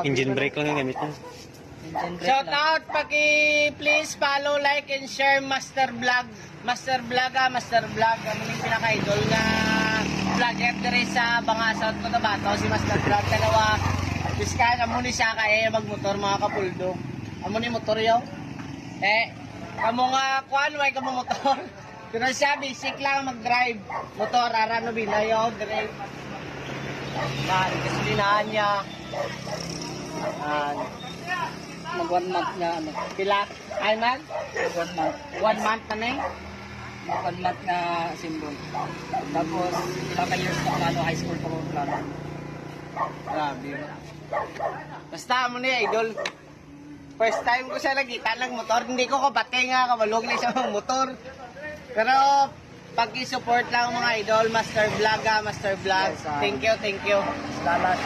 Engine brake lang yung gamit niya. Shout out, please follow, like, and share Master Vlog. Master Vlog. Ang muling pinaka-idol na vlogger dire sa Bangasaw at Cotabato. Si Master Vlog. Dalawa, biskan, amuni siya kaya magmotor mga kapuldog. Amuni motor yaw. Kamo nga, way kamo motor. Pero siya, basic lang mag-drive. Motor, arano binayaw, drive. Yan, gasolinahan niya. Yan. Mag 1 month nga ano. Pila? Ay man? 1 month. 1 month na na Mag 1 month na symbol. Tapos ilang ka years pa plano, high school pa ko plano. Grabe. Basta mo niya, idol. First time ko siya nagkita ng motor. Hindi ko kapatay nga, kabalog na siya ng motor. Pero pag i-support lang mga idol, Master Vlog. Thank you. Salamat.